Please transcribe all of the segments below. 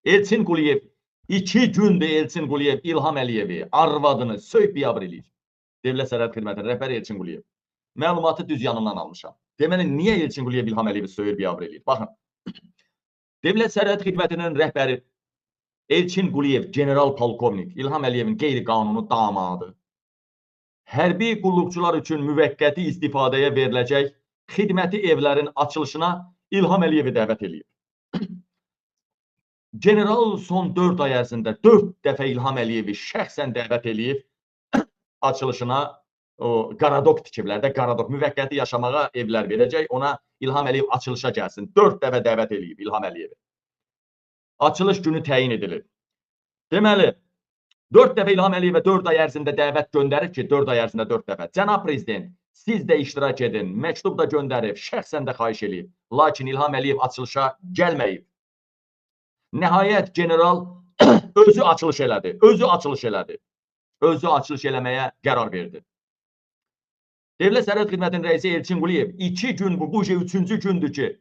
Elçin Quliyev 2 gündür Elçin Quliyev İlham Əliyevi arvadını söyüb biabır eləyir. Dövlət Sərhəd Xidmətinin rəhbəri Elçin Quliyev. Məlumatı düz yanımdan almışam. Deməli, niyə Elçin Quliyev İlham Əliyevi söyür biabır eləyir? Baxın, Dövlət Sərhəd Xidmətinin rəhbəri Elçin Quliyev, general polkovnik İlham Əliyevin qeyri-qanuni damadı, hərbi qulluqçular üçün müvəqqəti istifadəyə veriləcək xidməti evlərin açılışına İlham Əliyevi dəvət eləyib. General son 4 ay ərzində 4 dəfə İlham Əliyevi şəxsən dəvət eləyib açılışına Qaradok tikiblər də, Qaradok müvəqqəti yaşamağa evlər verəcək, ona İlham Əliyev açılışa gəlsin. 4 dəfə dəvət eləyib İlham Əliyevi. Açılış günü təyin edilir. Deməli, 4 dəfə İlham Əliyevə 4 ay ərzində dəvət göndərir ki, 4 ay ərzində 4 dəfə. Cənab Prezident, siz də iştirak edin, məktub da göndərib, şəxsən də xahiş eləyib. Lakin İlham Əliyev açılışa gəlməyib. Nəhayət, general özü açılış elədi, özü açılış eləməyə qərar verdi. Dövlət Sərhəd Xidmətinin rəisi Elçin Quliyev 2 gün, bu 3-cü gündür ki,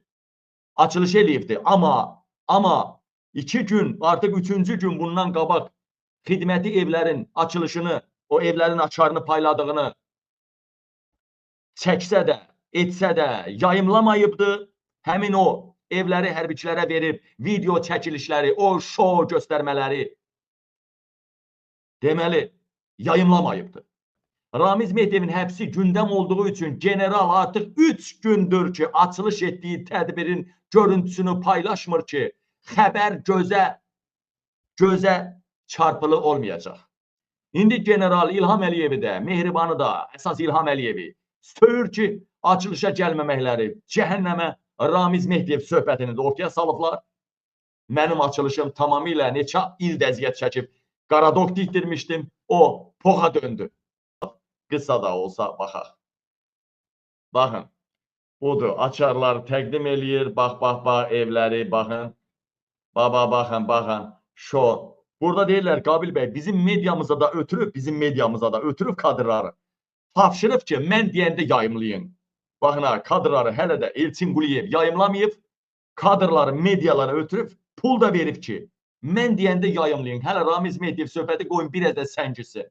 açılış eləyibdi. Amma 2 gün, artıq 3-cü gün bundan qabaq xidməti evlərin açılışını, o evlərin açarını payladığını çəksə də, etsə də yayımlamayıbdı. Həmin o evləri hərbiçilərə verib, video çəkilişləri, o şou göstərmələri deməli, yayımlamayıbdı. Ramiz Mehdiyevin həbsi gündəm olduğu üçün general artıq 3 gündür ki, açılış etdiyi tədbirin görüntüsünü paylaşmır ki, xəbər gözə çarpılı olmayacaq. İndi general İlham Əliyevi də, Mehribanı da, əsas İlham Əliyevi söyür ki, açılışa gəlməməkləri cəhənnəmə Ramiz Mehdiyev söhbətini də ortaya salıblar. Mənim açılışım tamamilə neçə il əziyyət çəkib Qaradok dikdirmişdim, o poxa döndü. Qısa da olsa baxaq. Baxın, budur, açarlar təqdim eləyir, bax, evləri, baxın. Baxın, şo. Burada deyirlər, Qabil bəy, bizim mediamıza da ötürüb kadrları. Tapşırıb ki, mən deyəndə yayımlayın. Baxın, kadrları hələ də Elçin Quliyev yayımlamayıb, kadrları medialara ötürüb, pul da verib ki, mən deyəndə yayımlayın. Hələ Ramiz Mehdiyev söhbəti qoyun bir ədə səngisi.